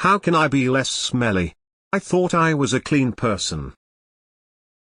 How can I be less smelly? I thought I was a clean person.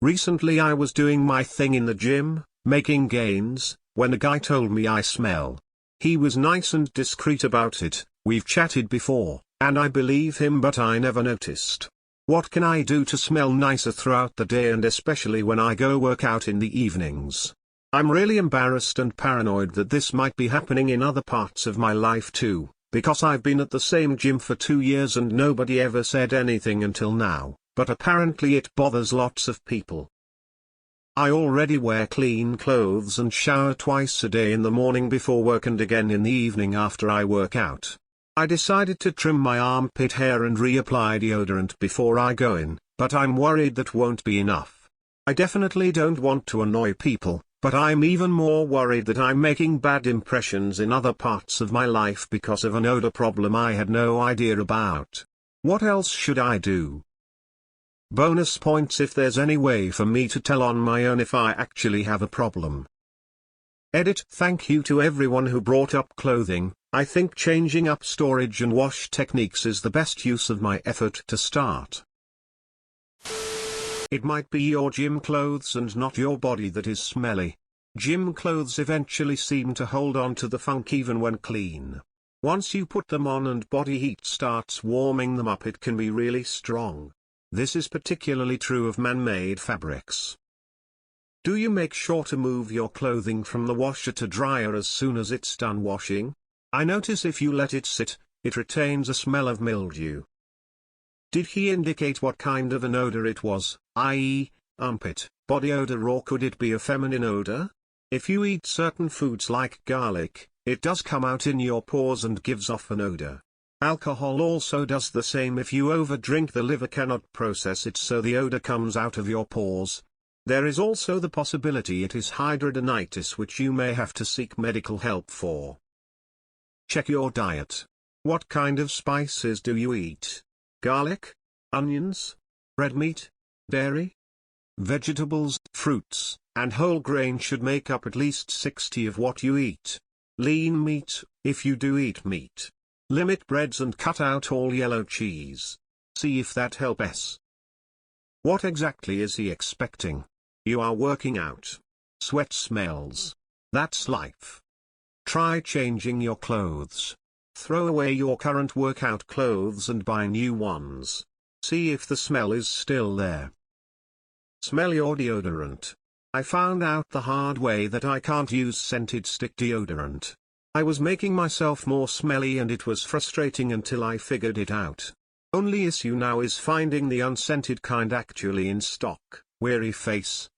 Recently I was doing my thing in the gym, making gains, when a guy told me I smell. He was nice and discreet about it, we've chatted before, and I believe him, but I never noticed. What can I do to smell nicer throughout the day, and especially when I go work out in the evenings? I'm really embarrassed and paranoid that this might be happening in other parts of my life too, because I've been at the same gym for 2 years and nobody ever said anything until now, but apparently it bothers lots of people. I already wear clean clothes and shower twice a day, in the morning before work and again in the evening after I work out. I decided to trim my armpit hair and reapply deodorant before I go in, but I'm worried that won't be enough. I definitely don't want to annoy people, but I'm even more worried that I'm making bad impressions in other parts of my life because of an odor problem I had no idea about. What else should I do? Bonus points if there's any way for me to tell on my own if I actually have a problem. Edit. Thank you to everyone who brought up clothing. I think changing up storage and wash techniques is the best use of my effort to start. It might be your gym clothes and not your body that is smelly. Gym clothes eventually seem to hold on to the funk even when clean. Once you put them on and body heat starts warming them up, it can be really strong. This is particularly true of man-made fabrics. Do you make sure to move your clothing from the washer to dryer as soon as it's done washing? I notice if you let it sit, it retains a smell of mildew. Did he indicate what kind of an odor it was, i.e., armpit, body odor, or could it be a feminine odor? If you eat certain foods like garlic, it does come out in your pores and gives off an odor. Alcohol also does the same. If you overdrink, the liver cannot process it, so the odor comes out of your pores. There is also the possibility it is hidradenitis, which you may have to seek medical help for. Check your diet. What kind of spices do you eat? Garlic? Onions? Red meat? Dairy? Vegetables, fruits, and whole grain should make up at least 60% of what you eat. Lean meat, if you do eat meat. Limit breads and cut out all yellow cheese. See if that helps. What exactly is he expecting? You are working out. Sweat smells. That's life. Try changing your clothes. Throw away your current workout clothes and buy new ones. See if the smell is still there. Smell your deodorant. I found out the hard way that I can't use scented stick deodorant. I was making myself more smelly and it was frustrating until I figured it out. Only issue now is finding the unscented kind actually in stock. Weary face.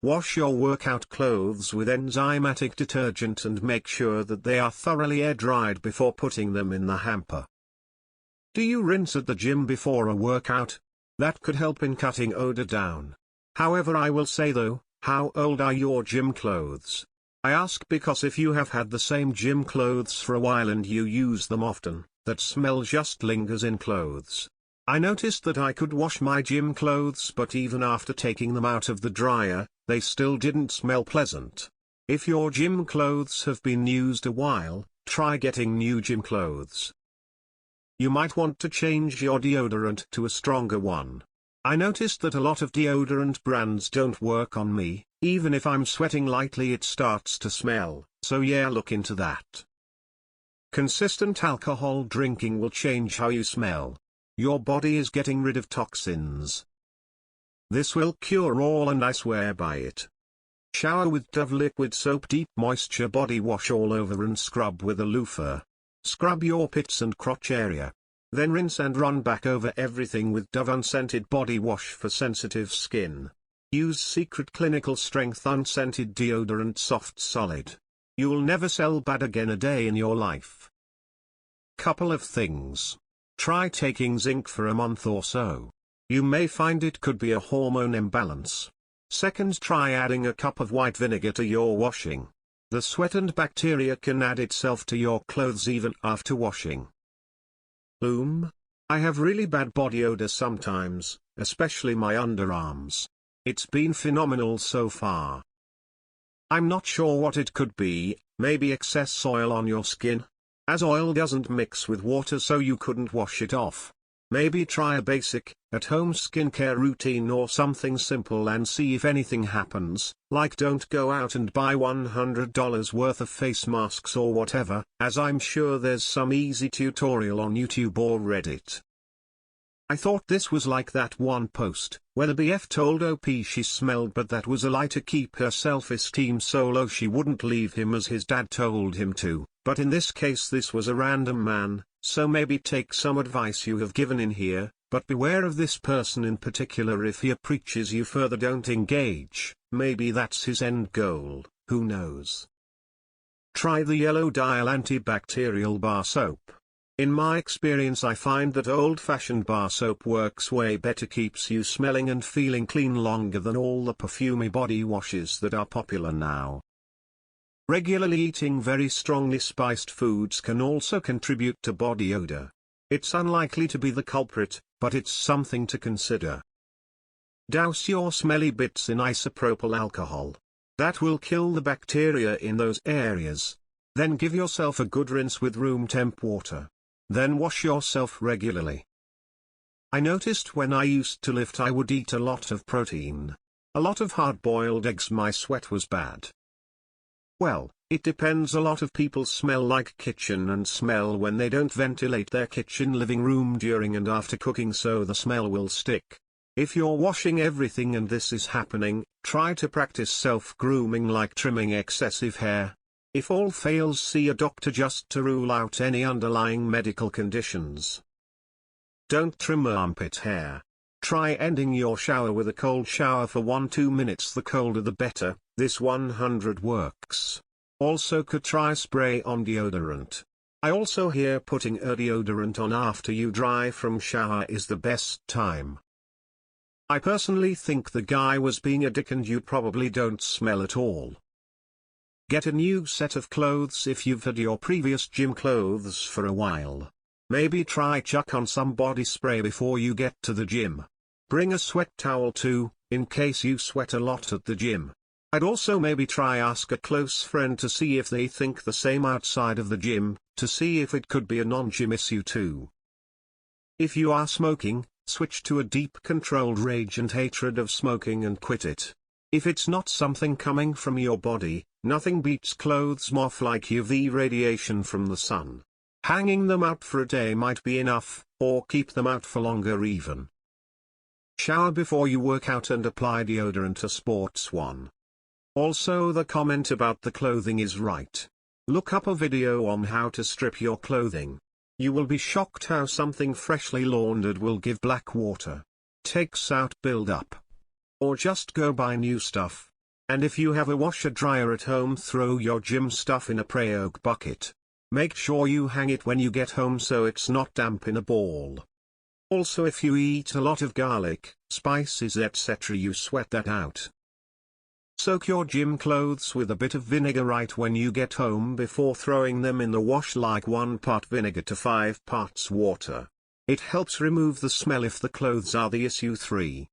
Wash your workout clothes with enzymatic detergent and make sure that they are thoroughly air-dried before putting them in the hamper. Do you rinse at the gym before a workout? That could help in cutting odor down. However, I will say though, how old are your gym clothes? I ask because if you have had the same gym clothes for a while and you use them often, that smell just lingers in clothes. I noticed that I could wash my gym clothes, but even after taking them out of the dryer, they still didn't smell pleasant. If your gym clothes have been used a while, try getting new gym clothes. You might want to change your deodorant to a stronger one. I noticed that a lot of deodorant brands don't work on me. Even if I'm sweating lightly, it starts to smell, so yeah, look into that. Consistent alcohol drinking will change how you smell. Your body is getting rid of toxins. This will cure all, and I swear by it. Shower with Dove liquid soap, deep moisture body wash all over and scrub with a loofah. Scrub your pits and crotch area. Then rinse and run back over everything with Dove unscented body wash for sensitive skin. Use Secret Clinical Strength unscented deodorant, soft solid. You'll never smell bad again a day in your life. Couple of things. Try taking zinc for a month or so. You may find it could be a hormone imbalance. Second, try adding a cup of white vinegar to your washing. The sweat and bacteria can add itself to your clothes even after washing. I have really bad body odor sometimes, especially my underarms. It's been phenomenal so far. I'm not sure what it could be, maybe excess oil on your skin? as oil doesn't mix with water so you couldn't wash it off. Maybe try a basic, at-home skincare routine or something simple and see if anything happens, like don't go out and buy $100 worth of face masks or whatever, as I'm sure there's some easy tutorial on YouTube or Reddit. I thought this was like that one post, where the BF told OP she smelled but that was a lie to keep her self-esteem so low she wouldn't leave him as his dad told him to, but in this case this was a random man, so maybe take some advice you have given in here, but beware of this person in particular. If he preaches you further, don't engage, maybe that's his end goal, who knows. Try the yellow dial antibacterial bar soap. In my experience I find that old-fashioned bar soap works way better, keeps you smelling and feeling clean longer than all the perfumey body washes that are popular now. Regularly eating very strongly spiced foods can also contribute to body odor. It's unlikely to be the culprit, but it's something to consider. Douse your smelly bits in isopropyl alcohol. That will kill the bacteria in those areas. Then give yourself a good rinse with room temp water. Then wash yourself regularly. I noticed when I used to lift I would eat a lot of protein. A lot of hard-boiled eggs. My sweat was bad. Well, it depends. A lot of people smell like kitchen and smell when they don't ventilate their kitchen living room during and after cooking, so the smell will stick. If you're washing everything and this is happening, try to practice self-grooming like trimming excessive hair. If all fails, see a doctor just to rule out any underlying medical conditions. Don't trim armpit hair. Try ending your shower with a cold shower for 1-2 minutes. The colder the better. This 100 works. Also could try spray on deodorant. I also hear putting a deodorant on after you dry from shower is the best time. I personally think the guy was being a dick and you probably don't smell at all. Get a new set of clothes if you've had your previous gym clothes for a while. Maybe try chuck on some body spray before you get to the gym. Bring a sweat towel too, in case you sweat a lot at the gym. I'd also maybe try ask a close friend to see if they think the same outside of the gym, to see if it could be a non-gym issue too. If you are smoking, switch to a deep controlled rage and hatred of smoking and quit it. If it's not something coming from your body, nothing beats clothes moth like UV radiation from the sun. Hanging them out for a day might be enough, or keep them out for longer even. Shower before you work out and apply deodorant, a sports one. Also, the comment about the clothing is right. Look up a video on how to strip your clothing. You will be shocked how something freshly laundered will give black water. Takes out build-up. Or just go buy new stuff. And if you have a washer dryer at home, throw your gym stuff in a Breakup bucket. Make sure you hang it when you get home so it's not damp in a ball. Also, if you eat a lot of garlic, spices etc., you sweat that out. Soak your gym clothes with a bit of vinegar right when you get home before throwing them in the wash, like 1 part vinegar to 5 parts water. It helps remove the smell if the clothes are the issue. 3.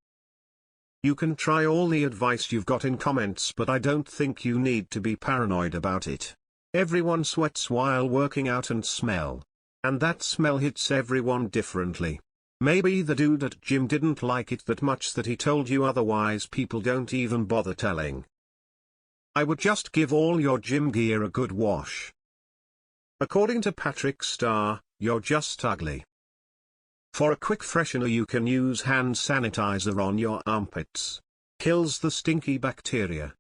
You can try all the advice you've got in comments, but I don't think you need to be paranoid about it. Everyone sweats while working out and smell. And that smell hits everyone differently. Maybe the dude at gym didn't like it that much that he told you, otherwise people don't even bother telling. I would just give all your gym gear a good wash. According to Patrick Starr, you're just ugly. For a quick freshener you can use hand sanitizer on your armpits. Kills the stinky bacteria.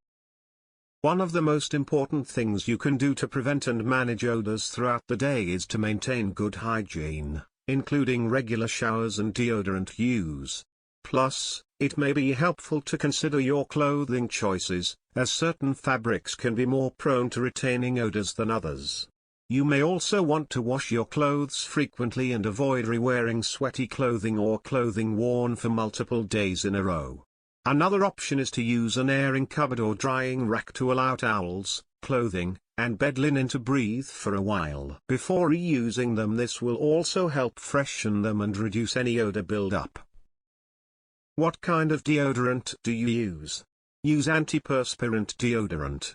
One of the most important things you can do to prevent and manage odors throughout the day is to maintain good hygiene, including regular showers and deodorant use. Plus, it may be helpful to consider your clothing choices, as certain fabrics can be more prone to retaining odors than others. You may also want to wash your clothes frequently and avoid re-wearing sweaty clothing or clothing worn for multiple days in a row. Another option is to use an airing cupboard or drying rack to allow towels, clothing, and bed linen to breathe for a while before reusing them. This will also help freshen them and reduce any odor buildup. What kind of deodorant do you use? Use antiperspirant deodorant.